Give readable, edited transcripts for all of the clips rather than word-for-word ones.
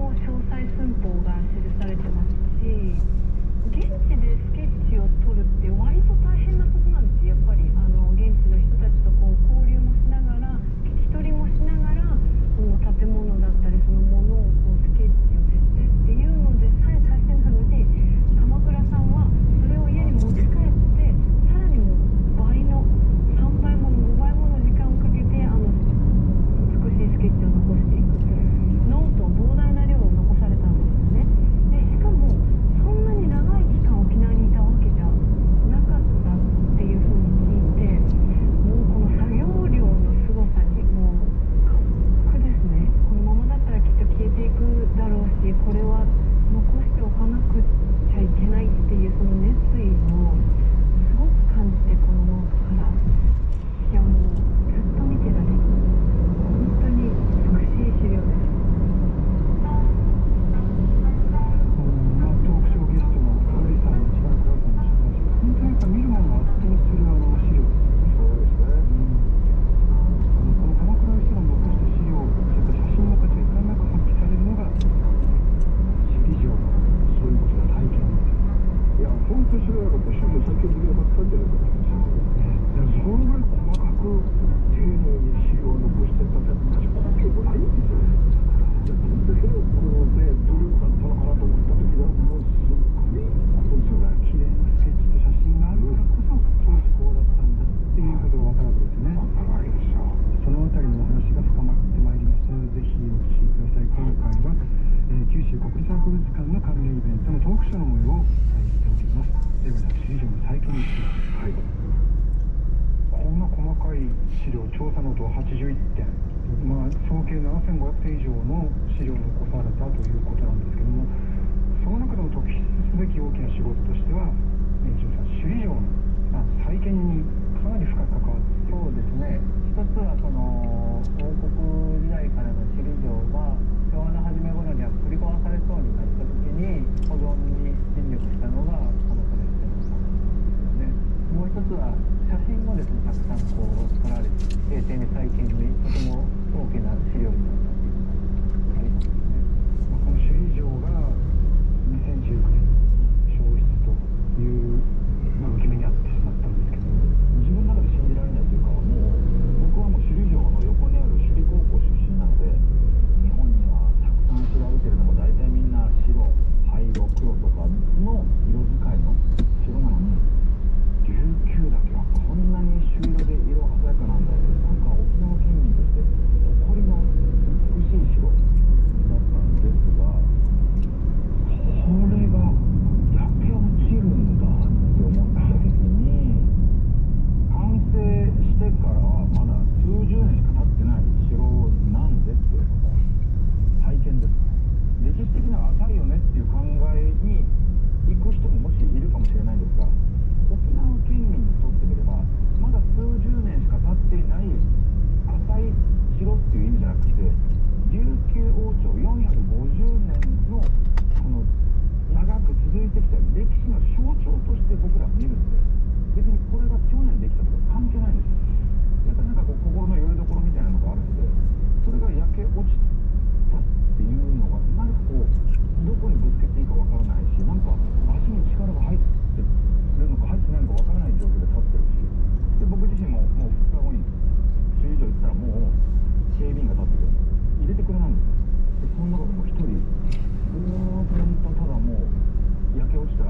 の詳細寸法が記されてますし、現地でスケッチを撮るって割と大変なことなんです。やっぱり現地の人たちとこう交流もしながら、聞き取りもしながら、その建物だったりそのものをこうスケッチをしてっていうのでさえ大変なのに、鎌倉さんはそれを家に持ち帰ってさらにもう倍の3倍もの5倍もの時間をかけて美しいスケッチを残していく。ノートを膨大な量を残されたんですよね。でしかもそんなに長い期間沖縄にいたわけじゃなかったっていうふうに聞いて、もうこの作業量のすごさにもう感服ですね。このままだったらきっと消えていくだろうし、これは残しておかなくちゃいけないっていうその熱意をすごく感じて、このノートからいやもうずっと見てられる。本当に美しい資料です。トークショーゲストの香織さん、千葉倉さんの取材して本当にやっぱ見るものを圧倒する資料。そうですね。この鎌倉の人が残した資料、そういった写真の価値がいかんなく発揮されるのが首里城のそういうことが体験です。いや、本当に知らなかった。首里城最強的なばっかりじゃないかと思いました。そのぐらい細かく丁寧に資料を残してたって私こう結構ないんですよ。いや、どんだけのこのね、努力だったのかなと思った時はもうすっごいことですよね。綺麗なスケッチと写真があるからこそ当時こうだったんだっていうことが分かるわけですよね。わかりました。そのあたりのお話が深まってまいります。ぜひお聞きください。今回は、九州国立博物館の関連イベントのトークショーの模様をお伝えしております。では首里城の再建について。はい。こんな細かい資料、調査ノートは81点。総計7500点以上の資料を残されたということなんですけども、その中でも特筆すべき大きな仕事としては、一応さん、首里城の、再建にかなり深く関わって。そうですね。一つはその王国時代からの首里城が昭和の初め頃には取り壊されそうになった時に保存に尽力したのが鎌倉市政なんですよね。もう一つは写真もですね、たくさんこう撮られて平成に再建にとても大きな資料になったというのがありますね。この首里城が2019年消失という、受け身にあってしまったんですけど、自分の中で信じられないというか、もう僕はもう首里城の横にある首里高校出身なので、日本にはたくさん城があるけれども、大体みんな白、灰色、黒とかの色使いの城なのに、琉球だけはこんなに朱色で色鮮やかなんだって、なんか沖縄県民として誇りの美しい城だったんですが、これが焼け落ちるんだって思った時に、完成してからまだ数十年しか経ってない城なんですけれども、再建です。歴史的には浅いよねっていう考えに行く人ももしいるかもしれないんですが、沖縄県民にとってみればまだ数十年しか経っていない浅い城っていう意味じゃなくて、琉球王朝450年のこの長く続いてきた歴史の象徴として僕らは見るので、別にこれが去年できたとか関係ないんです。やっぱりなんかこう心の拠り所みたいなのがあるので、それが焼け落ちたっていうのがなんかこうどこにぶつけていいかわからないし、なんか足に力が入ってるのか入ってないのかわからない状況で立ってるし、で僕自身ももう2日後に首里城行ったらもう警備員が立ってて入れてくれないんです。でその中でも一人ぼーっとただもう焼け落ちた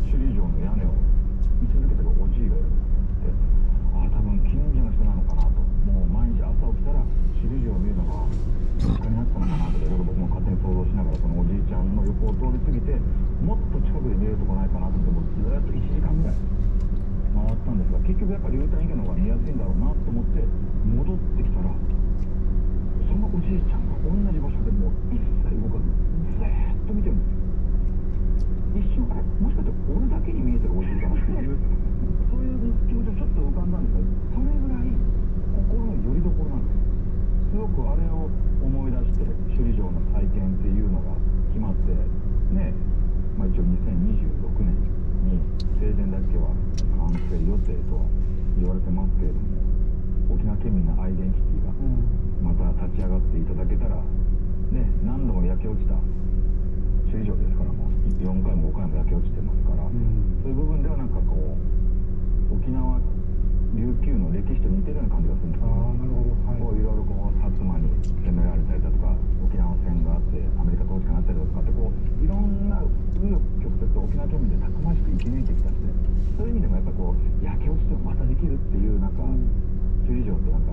首里城の屋根を見続けてるおじいがいるんで、多分近所の人なのかなと。もう毎日朝起きたら首里城を見るのが日課になったのかなとか、僕も勝手に想像しながらそのおじいちゃんの横を通り過ぎて、もっと近くで見えるとこないかなと思ってずっと1時間ぐらい回ったんですが、結局やっぱり流体池の方が見やすいんだろうなと思って戻ってきたら、そのおじいちゃんが同じ場所でもう一切動かずずーっと見てるんですよ。一瞬もしかして俺だけに見えてるおじいかなっていうそういう気持ちがちょっと浮かんだんですが、それぐらい心の拠り所なんです。すごくあれを思い出して首里城の再建っていうのが決まってね、一応2026年に正殿だけは完成予定とは言われてますけれども、沖縄県民のアイデンティティがまた立ち上がっていただけたらね、何度も焼け落ちた首里城ですから、もう4回も5回も焼け落ちてますから、そういう部分ではなんかこう沖縄琉球の歴史と似てるような感じがするんですよ。なるほど、はい、こういろいろこう薩摩に攻められたりだとか、沖縄戦があってアメリカ統治下になったりだとかって、こういろんな紆余曲折を沖縄県民でたくましく生き抜いてきたし、そういう意味でもやっぱこう焼け落ちてもまたできるっていうなんか、首里城ってなんか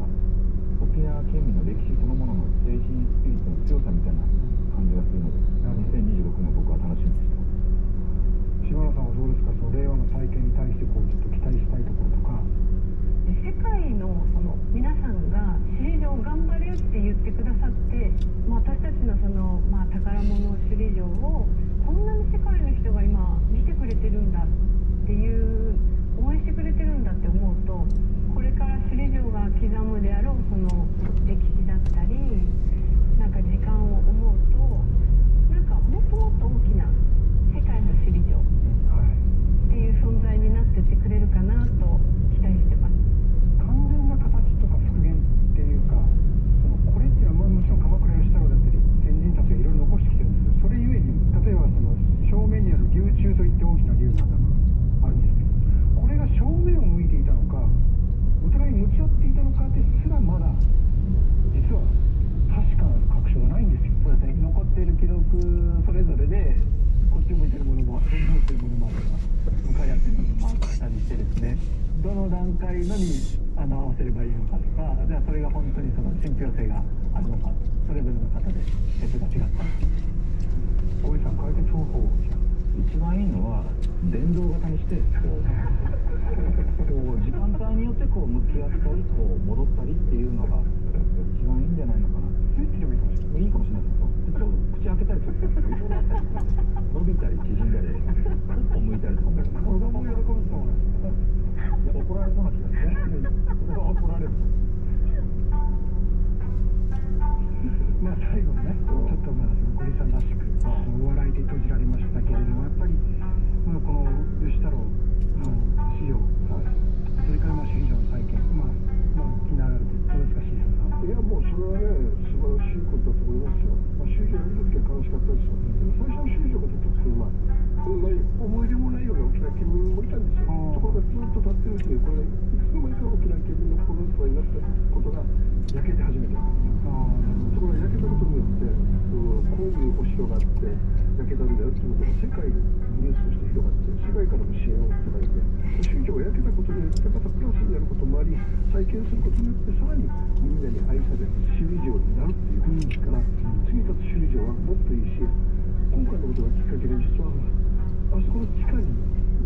沖縄県民の歴史そのものの精神スピリットの強さみたいな感じがするので、2026年僕は楽しみにしてます。柴原さんはどうですか、その令和の再建に対してこうちょっと期待したいところとか。世界のその皆さんが首里城頑張れって言ってくださって、私たちのその、宝物首里城をこんなに世界の人が今見てくれてるんだっていう、応援してくれてるんだって思うと、これから首里城が刻むであろうその歴史だったりなんか時間を思うと、なんかもっともっと大きな世界の首里城っていう存在になってってくれるかなと期待してます。完全な形とか復元っていうか、これっていうのはもちろん鎌倉義太郎だったり先人たちがいろいろ残してきてるんですけど、それゆえに例えばその正面にある龍柱といって大きな龍の頭があるんですけど、これが正面を向いていたのかお互いに向き合っていたのかですらまだ実は確かな確証がないんですよ。そうですね、残っている記録それぞれでこっち向いてるものも向いてるものもあれば向かい合ってるものもあったりしてですね、どの段階のに合わせればいいのかとか、じゃあそれが本当にその信憑性があるのか、それぞれの方で説が違った小井さん、解決方法じゃ一番いいのは電動型にしてこう時間帯によってこう向き合ったりこう戻ったりっていうのが一番いいんじゃないのかな。スイッチでもいいかもしれない。いいかもしれないです。ちょっと口開けたりとか伸びたり縮んだりちょっと向いたりとかも子供喜ぶと思います。怒られそうな気がする。それは怒られる。最後にね、ちょっとそのゴリさんらしくお笑いで閉じられましたけれども、やっぱりこの義太郎の史料、それから首里城の再建、気になられてどうですか、椎名さん。いや、もうそれはね、素晴らしいことだと思いますよ。首里城見た時は悲しかったですよ。最初の首里城が出た時に思い出もないような沖縄県民もいたんですよ。ところがずっと経ってるうちに、これがいつの間にか沖縄県民の心遣いになったことが焼けて初めて。ところが焼けたことによって、こういうお城があって焼けたんだよっていうことが世界にニュースとして広がって、世界からも支援をいただいて、首里城が焼けたことによってまたプラスになることもあり、再建することによってさらにみんなに愛される首里城になるっていうことですから、次立つ首里城はもっといいし、今回のことがきっかけで実はあそこの地下に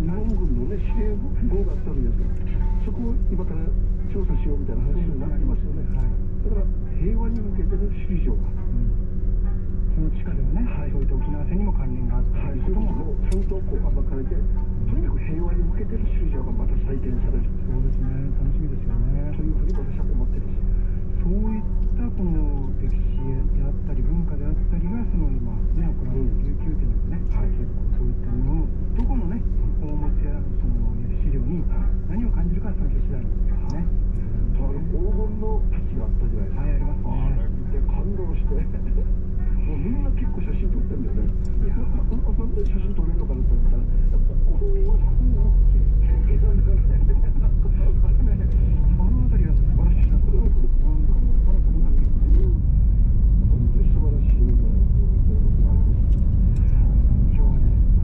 日本軍のね司令壕があったわけですから、そこを今から調査しようみたいな話になってますよね。だから平和に向けての首里城が、その地下ではね、そういった沖縄戦にも関連があったり、そういうこともちゃんとこう暴かれて、とにかく平和に向けての首里城がまた再建される。そうですね、楽しみですよね。というふうに私は思っています。そういったこの歴史や